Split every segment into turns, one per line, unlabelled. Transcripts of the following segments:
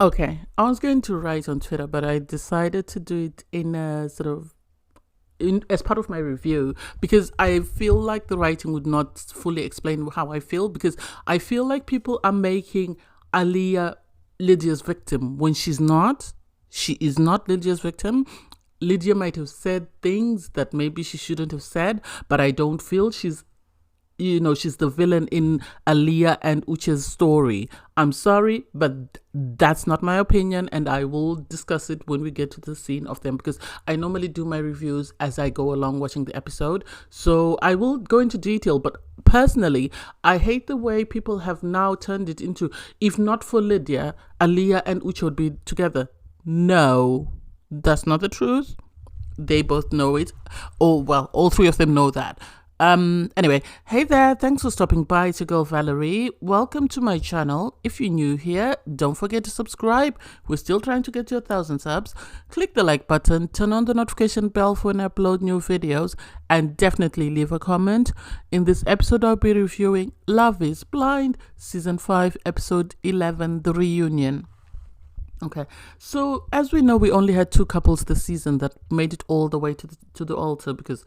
Okay, I was going to write on Twitter, but I decided to do it in a sort of as part of my review because I feel like the writing would not fully explain how I feel because I feel like people are making Aaliyah Lydia's victim when she's not. She is not Lydia's victim. Lydia might have said things that maybe she shouldn't have said, but I don't feel she's the villain in Aaliyah and Uche's story. I'm sorry, but that's not my opinion, and I will discuss it when we get to the scene of them because I normally do my reviews as I go along watching the episode. So I will go into detail, but personally, I hate the way people have now turned it into, if not for Lydia, Aaliyah and Uche would be together. No, that's not the truth. They both know it. Oh, well, all three of them know that. Anyway, hey there, thanks for stopping by. It's your girl Valerie. Welcome to my channel. If you're new here, don't forget to subscribe. We're still trying to get to 1,000 subs. Click the like button, turn on the notification bell for when I upload new videos, and definitely leave a comment. In this episode, I'll be reviewing Love is Blind, Season 5, Episode 11, The Reunion. Okay, so as we know, we only had 2 couples this season that made it all the way to the altar because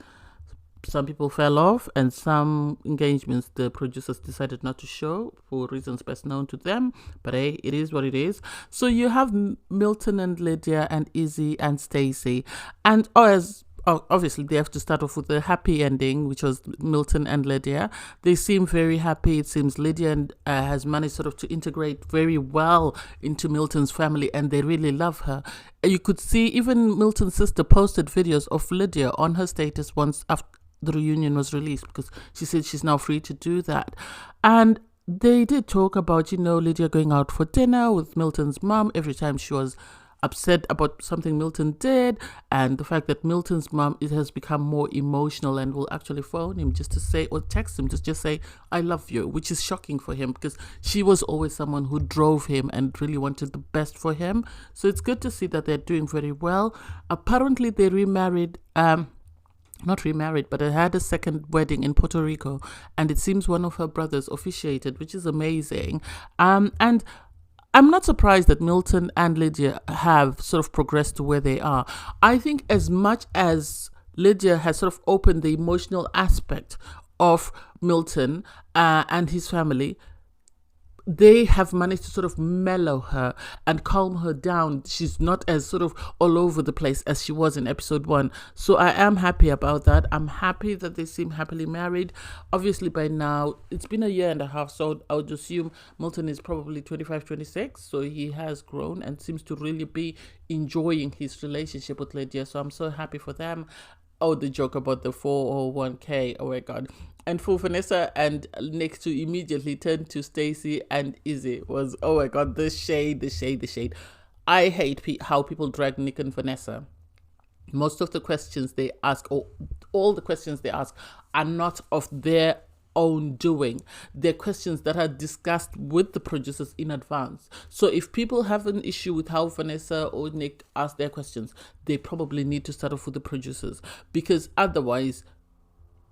some people fell off and some engagements the producers decided not to show for reasons best known to them. But hey, it is what it is. So you have Milton and Lydia and Izzy and Stacey. And obviously they have to start off with the happy ending, which was Milton and Lydia. They seem very happy. It seems Lydia has managed sort of to integrate very well into Milton's family and they really love her. You could see even Milton's sister posted videos of Lydia on her status once after the reunion was released because she said she's now free to do that. And they did talk about, Lydia going out for dinner with Milton's mom every time she was upset about something Milton did, and the fact that Milton's mom has become more emotional and will actually phone him just to say, or text him to just say, I love you, which is shocking for him because she was always someone who drove him and really wanted the best for him. So it's good to see that they're doing very well. Apparently they remarried, not remarried, but I had a second wedding in Puerto Rico, and it seems one of her brothers officiated, which is amazing. And I'm not surprised that Milton and Lydia have sort of progressed to where they are. I think as much as Lydia has sort of opened the emotional aspect of Milton and his family, they have managed to sort of mellow her and calm her down. She's not as sort of all over the place as she was in episode 1. So I am happy about that. I'm happy that they seem happily married. Obviously by now, it's been a year and a half, so I would assume Milton is probably 25, 26. So he has grown and seems to really be enjoying his relationship with Lydia. So I'm so happy for them. Oh, the joke about the 401k. Oh my God. And for Vanessa and Nick to immediately turn to Stacey and Izzy was, oh my God, the shade. I hate how people drag Nick and Vanessa. Most of the questions they ask, or all the questions they ask, are not of their own doing. They're questions that are discussed with the producers in advance. So if people have an issue with how Vanessa or Nick ask their questions, they probably need to start off with the producers, because otherwise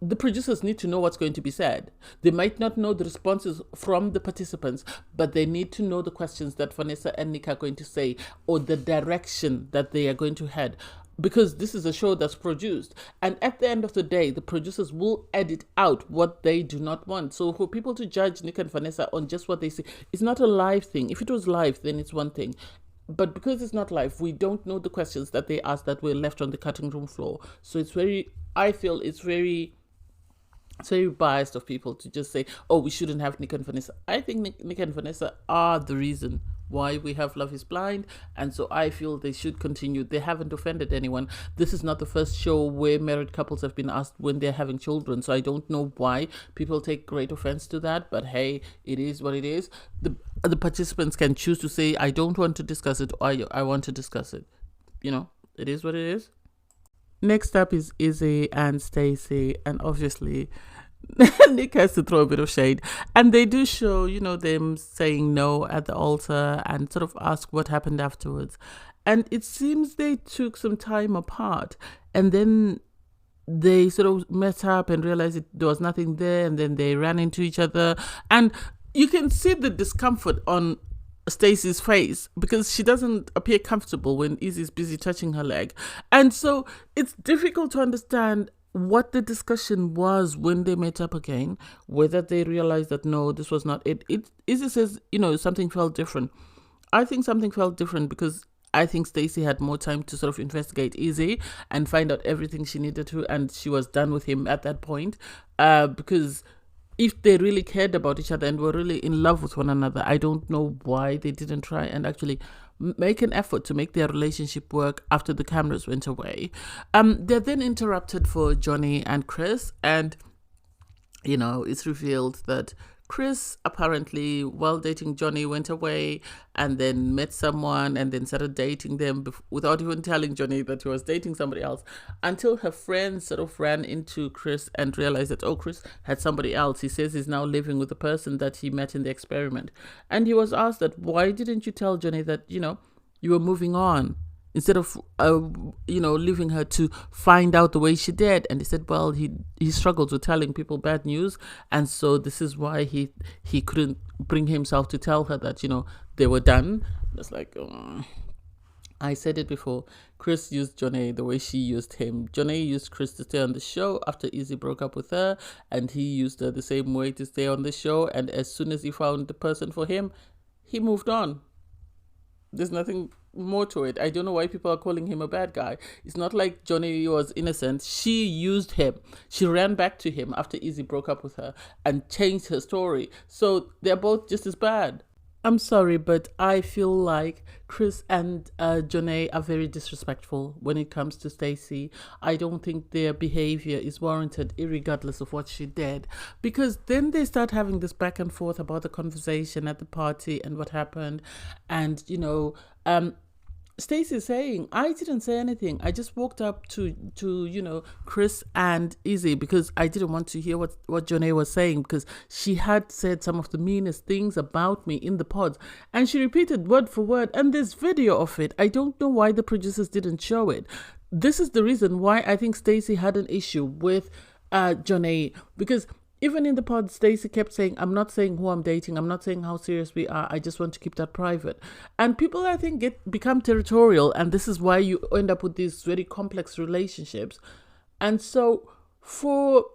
the producers need to know what's going to be said. They might not know the responses from the participants, but they need to know the questions that Vanessa and Nick are going to say, or the direction that they are going to head. Because this is a show that's produced, and at the end of the day, the producers will edit out what they do not want. So for people to judge Nick and Vanessa on just what they say, it's not a live thing. If it was live, then it's one thing. But because it's not live, we don't know the questions that they asked that were left on the cutting room floor. So I feel it's very biased of people to just say, oh, we shouldn't have Nick and Vanessa. I think Nick and Vanessa are the reason why we have Love is Blind, and so I feel they should continue. They haven't offended anyone. This is not the first show where married couples have been asked when they're having children, so I don't know why people take great offense to that, but hey, it is what it is. The participants can choose to say, I don't want to discuss it, or I want to discuss it. It is what it is. Next up is Izzy and Stacey, and obviously Nick has to throw a bit of shade, and they do show them saying no at the altar and sort of ask what happened afterwards. And it seems they took some time apart, and then they sort of met up and realized there was nothing there, and then they ran into each other, and you can see the discomfort on Stacey's face because she doesn't appear comfortable when Izzy's busy touching her leg. And so it's difficult to understand what the discussion was when they met up again, whether they realized that no, this was not it. Izzy says, something felt different. I think something felt different because I think Stacey had more time to sort of investigate Izzy and find out everything she needed to, and she was done with him at that point. Because if they really cared about each other and were really in love with one another, I don't know why they didn't try and actually make an effort to make their relationship work after the cameras went away. They're then interrupted for Johnny and Chris, and it's revealed that Chris apparently, while dating Johnny, went away and then met someone and then started dating them without even telling Johnny that he was dating somebody else, until her friends sort of ran into Chris and realized that, oh, Chris had somebody else. He says he's now living with the person that he met in the experiment. And he was asked that, why didn't you tell Johnny that, you were moving on? Instead of, leaving her to find out the way she did. And he said, well, he struggles with telling people bad news. And so this is why he couldn't bring himself to tell her that, they were done. It's like, I said it before. Chris used Johnny the way she used him. Johnny used Chris to stay on the show after Izzy broke up with her. And he used her the same way to stay on the show. And as soon as he found the person for him, he moved on. There's nothing more to it. I don't know why people are calling him a bad guy. It's not like Johnny was innocent. She used him. She ran back to him after Izzy broke up with her and changed her story. So they're both just as bad. I'm sorry, but I feel like Chris and Johnny are very disrespectful when it comes to Stacey. I don't think their behavior is warranted, irregardless of what she did. Because then they start having this back and forth about the conversation at the party and what happened. And, Stacey is saying, I didn't say anything. I just walked up to Chris and Izzy because I didn't want to hear what Johnny was saying, because she had said some of the meanest things about me in the pods. And she repeated word for word. And there's video of it. I don't know why the producers didn't show it. This is the reason why I think Stacey had an issue with Johnny, because even in the pod, Stacey kept saying, I'm not saying who I'm dating. I'm not saying how serious we are. I just want to keep that private. And people, I think, become territorial. And this is why you end up with these very complex relationships. And so for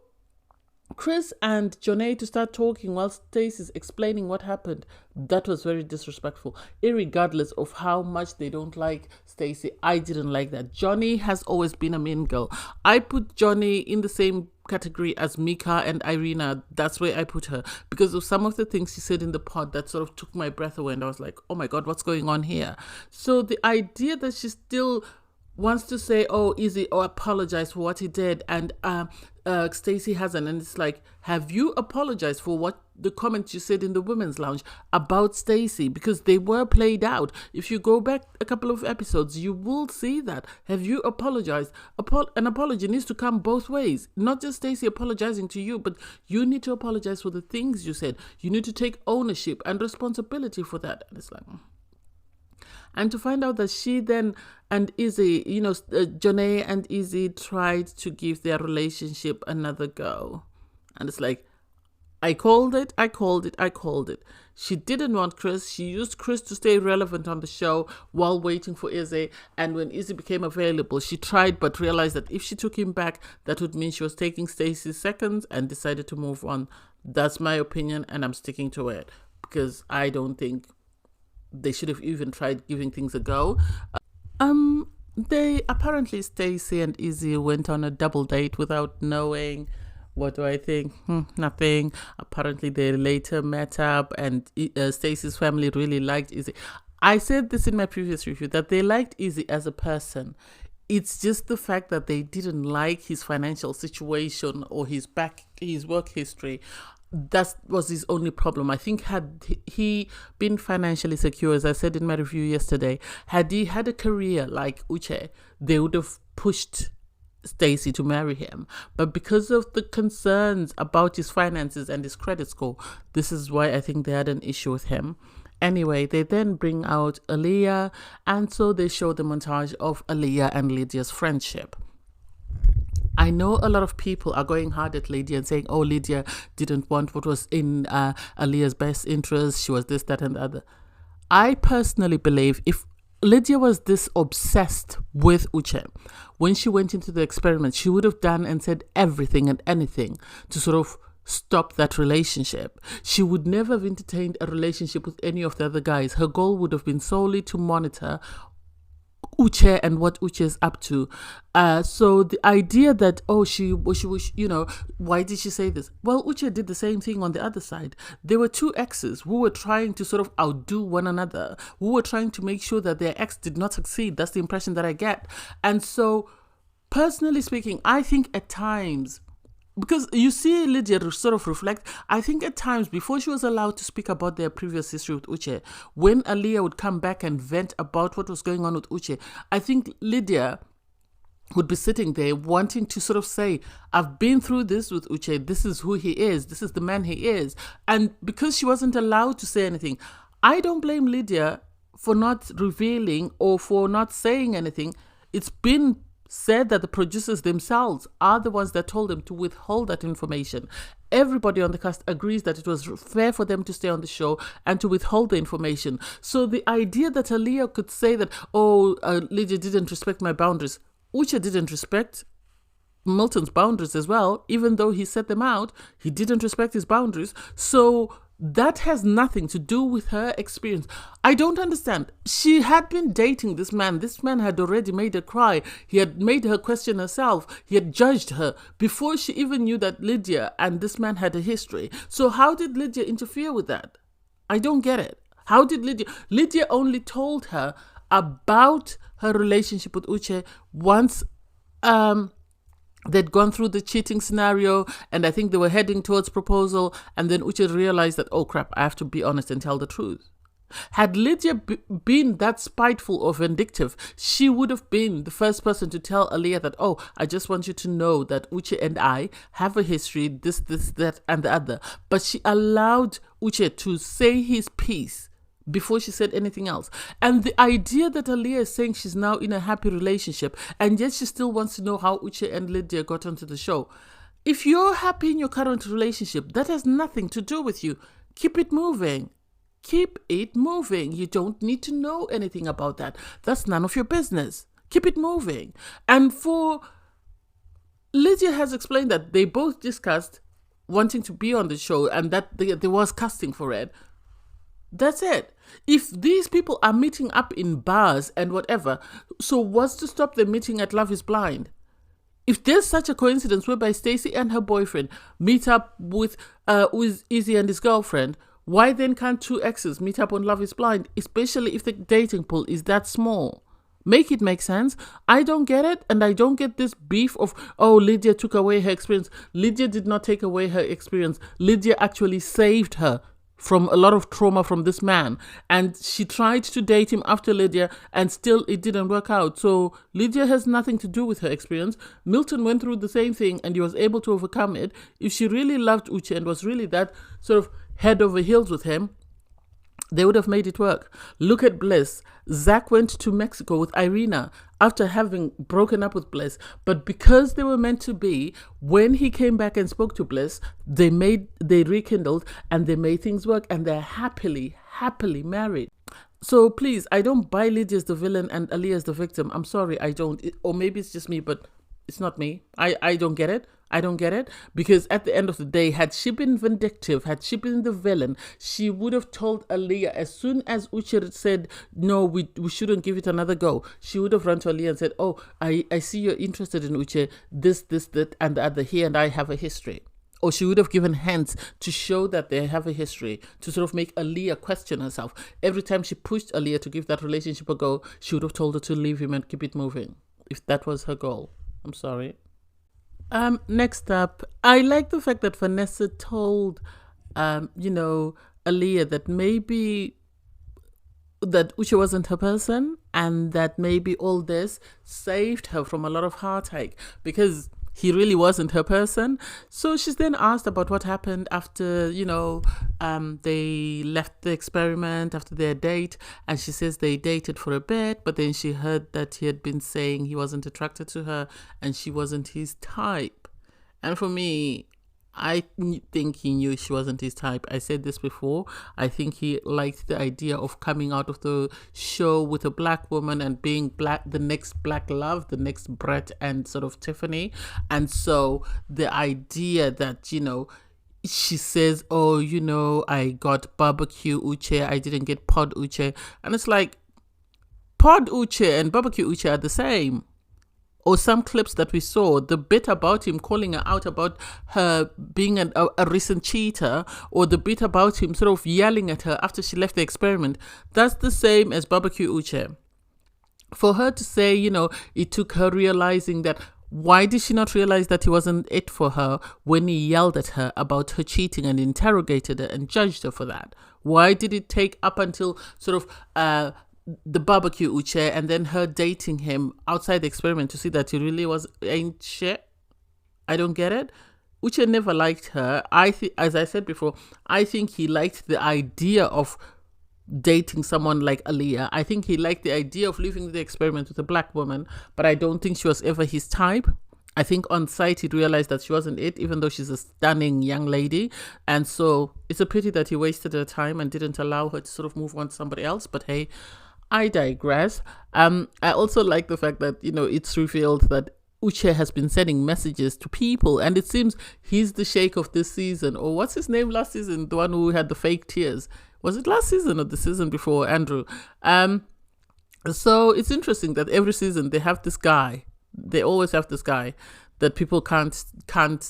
Chris and Johnny to start talking while Stacey's explaining what happened, that was very disrespectful. Irregardless of how much they don't like Stacey, I didn't like that. Johnny has always been a mean girl. I put Johnny in the same category as Mika and Irina. That's where I put her, because of some of the things she said in the pod that sort of took my breath away, and I was like, oh my God, what's going on here? So the idea that she still wants to say, oh, Izzy, or apologize for what he did, and Stacey hasn't, and it's like, have you apologized for what the comments you said in the women's lounge about Stacey? Because they were played out. If you go back a couple of episodes, you will see that. Have you apologized? An apology needs to come both ways. Not just Stacey apologizing to you, but you need to apologize for the things you said. You need to take ownership and responsibility for that. And it's like, and to find out that she then and Izzy, Johnny and Izzy tried to give their relationship another go. And it's like, I called it. She didn't want Chris. She used Chris to stay relevant on the show while waiting for Izzy. And when Izzy became available, she tried but realized that if she took him back, that would mean she was taking Stacey's seconds, and decided to move on. That's my opinion, and I'm sticking to it, because I don't think they should have even tried giving things a go. They apparently, Stacey and Izzy went on a double date without knowing. What do I think? Nothing. Apparently, they later met up, and Stacey's family really liked Izzy. I said this in my previous review, that they liked Izzy as a person. It's just the fact that they didn't like his financial situation or his work history. That was his only problem. I think had he been financially secure, as I said in my review yesterday, had he had a career like Uche, they would have pushed Stacey to marry him. But because of the concerns about his finances and his credit score, this is why I think they had an issue with him. Anyway, they then bring out Aaliyah, and so they show the montage of Aaliyah and Lydia'S friendship. I know a lot of people are going hard at Lydia and saying, oh, Lydia didn't want what was in Aaliyah's best interest. She was this, that, and the other. I personally believe if Lydia was this obsessed with Uche, when she went into the experiment, she would have done and said everything and anything to sort of stop that relationship. She would never have entertained a relationship with any of the other guys. Her goal would have been solely to monitor Uche and what Uche is up to. So the idea that, she was, why did she say this? Well, Uche did the same thing on the other side. There were two exes who were trying to sort of outdo one another, who were trying to make sure that their ex did not succeed. That's the impression that I get. And so, personally speaking, I think at times, because you see Lydia sort of reflect, I think at times before she was allowed to speak about their previous history with Uche, when Aaliyah would come back and vent about what was going on with Uche, I think Lydia would be sitting there wanting to sort of say, I've been through this with Uche, this is who he is, this is the man he is. And because she wasn't allowed to say anything, I don't blame Lydia for not revealing or for not saying anything. It's been said that the producers themselves are the ones that told them to withhold that information. Everybody on the cast agrees that it was fair for them to stay on the show and to withhold the information. So the idea that Aaliyah could say that, Lydia didn't respect my boundaries. Uche didn't respect Milton's boundaries as well. Even though he set them out, he didn't respect his boundaries. So that has nothing to do with her experience. I don't understand. She had been dating this man. This man had already made her cry. He had made her question herself. He had judged her before she even knew that Lydia and this man had a history. So how did Lydia interfere with that? I don't get it. How did Lydia only told her about her relationship with Uche once they'd gone through the cheating scenario, and I think they were heading towards proposal, and then Uche realized that, oh crap, I have to be honest and tell the truth. Had Lydia been that spiteful or vindictive, she would have been the first person to tell Aaliyah that, I just want you to know that Uche and I have a history, this, that, and the other. But she allowed Uche to say his piece before she said anything else. And the idea that Aaliyah is saying she's now in a happy relationship, and yet she still wants to know how Uche and Lydia got onto the show. If you're happy in your current relationship, that has nothing to do with you. Keep it moving. Keep it moving. You don't need to know anything about that. That's none of your business. Keep it moving. And for Lydia has explained that they both discussed wanting to be on the show and that there was casting for it. That's it. If these people are meeting up in bars and whatever, so what's to stop them meeting at Love is Blind? If there's such a coincidence whereby Stacey and her boyfriend meet up with Izzy and his girlfriend, why then can't two exes meet up on Love is Blind, especially if the dating pool is that small? Make it make sense. I don't get it, and I don't get this beef of, Lydia took away her experience. Lydia did not take away her experience. Lydia actually saved her from a lot of trauma from this man, and she tried to date him after Lydia, and still it didn't work out. So Lydia has nothing to do with her experience. Milton went through the same thing and he was able to overcome it. If she really loved Uche and was really that sort of head over heels with him, they would have made it work. Look at Bliss. Zach went to Mexico with Irina after having broken up with Bliss. But because they were meant to be, when he came back and spoke to Bliss, they rekindled and they made things work, and they're happily married. So please, I don't buy Lydia's the villain and Aaliyah's the victim. I'm sorry, I don't. Or maybe it's just me, but it's not me. I don't get it. I don't get it, because at the end of the day, had she been vindictive, had she been the villain, she would have told Aaliyah as soon as Uche said, no, we shouldn't give it another go. She would have run to Aaliyah and said, I see you're interested in Uche, this, that, and the other. He and I have a history. Or she would have given hints to show that they have a history, to sort of make Aaliyah question herself. Every time she pushed Aaliyah to give that relationship a go, she would have told her to leave him and keep it moving, if that was her goal. I'm sorry. Next up, I like the fact that Vanessa told, Aaliyah that maybe that Uche wasn't her person, and that maybe all this saved her from a lot of heartache, because he really wasn't her person. So she's then asked about what happened after, they left the experiment, after their date. And she says they dated for a bit, but then she heard that he had been saying he wasn't attracted to her and she wasn't his type. And for me, think he knew she wasn't his type. I said this before. I think he liked the idea of coming out of the show with a black woman and being black, the next Black Love, the next Brett and sort of Tiffany. And so the idea that, she says, oh, I got barbecue uche, I didn't get pod uche. And it's like, pod uche and barbecue uche are the same. Or some clips that we saw, the bit about him calling her out about her being a recent cheater, or the bit about him sort of yelling at her after she left the experiment, that's the same as barbecue uche. For her to say, it took her realizing that, why did she not realize that he wasn't it for her when he yelled at her about her cheating and interrogated her and judged her for that? Why did it take up until sort of the barbecue uche and then her dating him outside the experiment to see that he really ain't shit? I don't get it. Uche never liked her. As I said before, I think he liked the idea of dating someone like Aaliyah. I think he liked the idea of leaving the experiment with a black woman, but I don't think she was ever his type. I think on sight he realized that she wasn't it, even though she's a stunning young lady. And so it's a pity that he wasted her time and didn't allow her to sort of move on to somebody else. But hey, I digress. I also like the fact that, it's revealed that Uche has been sending messages to people, and it seems he's the sheikh of this season. Or what's his name last season? The one who had the fake tears. Was it last season or the season before, Andrew? So it's interesting that every season they have this guy. They always have this guy that people can't stand.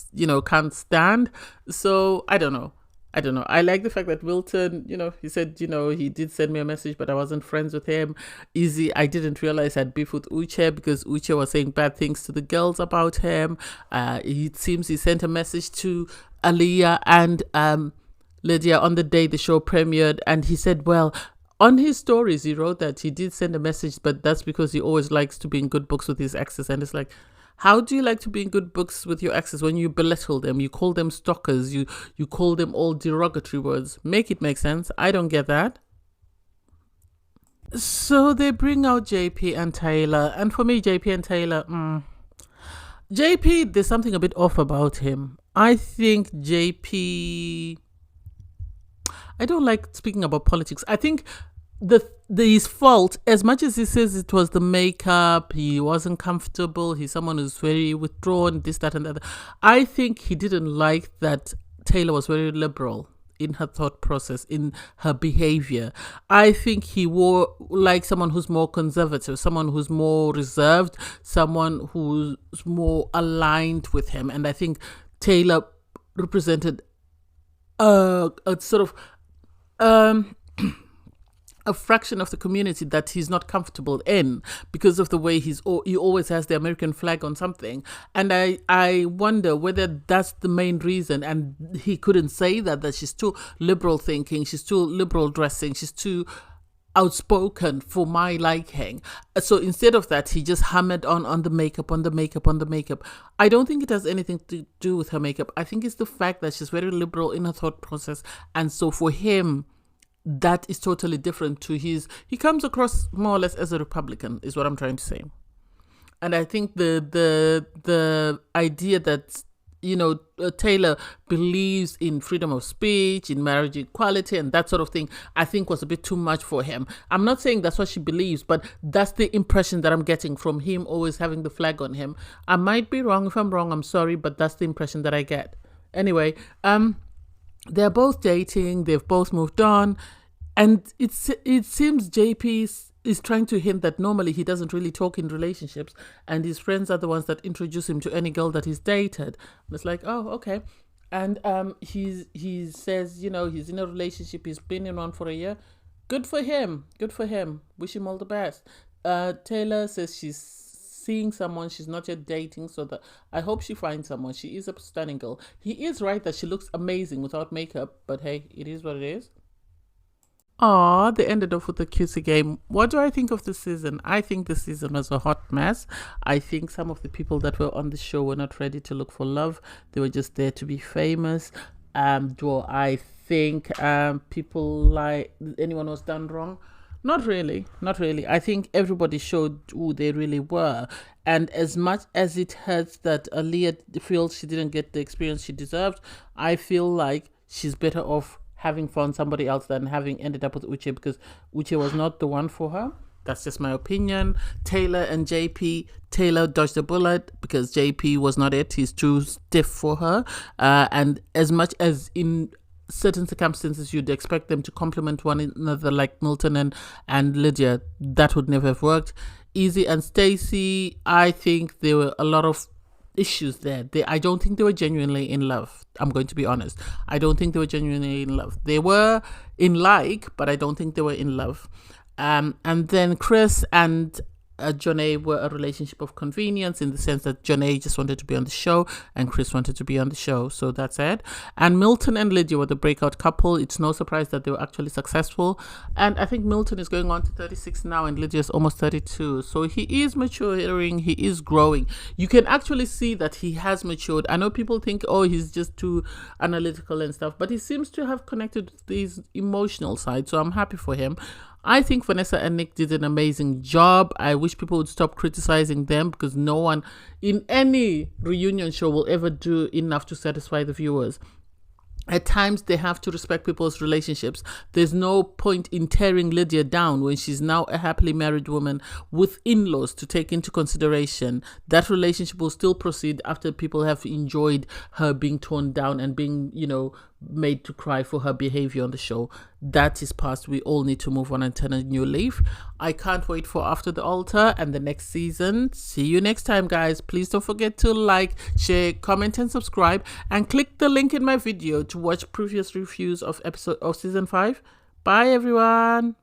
So I don't know. I like the fact that Wilton, he said, he did send me a message, but I wasn't friends with him. Izzy, I didn't realize I had beef with Uche because Uche was saying bad things to the girls about him. It seems he sent a message to Aaliyah and Lydia on the day the show premiered, and he said, well, on his stories, he wrote that he did send a message, but that's because he always likes to be in good books with his exes. And it's like, how do you like to be in good books with your exes when you belittle them? You call them stalkers. You call them all derogatory words. Make it make sense. I don't get that. So they bring out JP and Taylor. And for me, JP and Taylor, JP, there's something a bit off about him. I think JP... I don't like speaking about politics. I think his fault, as much as he says it was the makeup, he wasn't comfortable, he's someone who's very withdrawn, this, that, and the other. I think he didn't like that Taylor was very liberal in her thought process, in her behavior. I think he wore like someone who's more conservative, someone who's more reserved, someone who's more aligned with him. And I think Taylor represented a sort of a fraction of the community that he's not comfortable in because of the way he always has the American flag on something. And I wonder whether that's the main reason. And he couldn't say that she's too liberal thinking, she's too liberal dressing, she's too outspoken for my liking. So instead of that, he just hammered on the makeup, on the makeup. I don't think it has anything to do with her makeup. I think it's the fact that she's very liberal in her thought process. And so for him, that is totally different to he comes across more or less as a Republican, is what I'm trying to say. And I think the idea that, Taylor believes in freedom of speech, in marriage equality and that sort of thing, I think was a bit too much for him. I'm not saying that's what she believes, but that's the impression that I'm getting from him always having the flag on him. I might be wrong. If I'm wrong, I'm sorry, but that's the impression that I get. Anyway, they're both dating, they've both moved on, and it seems JP is trying to hint that normally he doesn't really talk in relationships, and his friends are the ones that introduce him to any girl that he's dated. And it's like, oh, okay. And he says, he's in a relationship, he's been in one for a year. Good for him. Wish him all the best. Taylor says she's seeing someone, she's not yet dating, so that I hope she finds someone. She is a stunning girl. He is right that she looks amazing without makeup, but hey, it is what it is. Aw, they ended off with a cutesy game. What do I think of this season? I think this season was a hot mess. I think some of the people that were on the show were not ready to look for love. They were just there to be famous. Do I think people like anyone was done wrong? Not really, not really. I think everybody showed who they really were. And as much as it hurts that Aaliyah feels she didn't get the experience she deserved, I feel like she's better off having found somebody else than having ended up with Uche, because Uche was not the one for her. That's just my opinion. Taylor and JP, Taylor dodged the bullet because JP was not it. He's too stiff for her. And as much as in certain circumstances you'd expect them to complement one another, like Milton and Lydia, that would never have worked. Easy and Stacy, I think there were a lot of issues there. I don't think they were genuinely in love. I'm going to be honest. I don't think they were genuinely in love. They were in like, but I don't think they were in love. And then Chris and Johnny were a relationship of convenience, in the sense that Johnny just wanted to be on the show and Chris wanted to be on the show. So that's it. And Milton and Lydia were the breakout couple. It's no surprise that they were actually successful. And I think Milton is going on to 36 now and Lydia is almost 32. So he is maturing. He is growing. You can actually see that he has matured. I know people think, oh, he's just too analytical and stuff, but he seems to have connected with his emotional side. So I'm happy for him. I think Vanessa and Nick did an amazing job. I wish people would stop criticizing them, because no one in any reunion show will ever do enough to satisfy the viewers. At times, they have to respect people's relationships. There's no point in tearing Lydia down when she's now a happily married woman with in-laws to take into consideration. That relationship will still proceed after people have enjoyed her being torn down and being, made to cry for her behavior on the show. That is past. We all need to move on and turn a new leaf. I can't wait for After the Altar and the next season. See you next time, guys. Please don't forget to like, share, comment and subscribe, and click the link in my video to watch previous reviews of season 5. Bye everyone.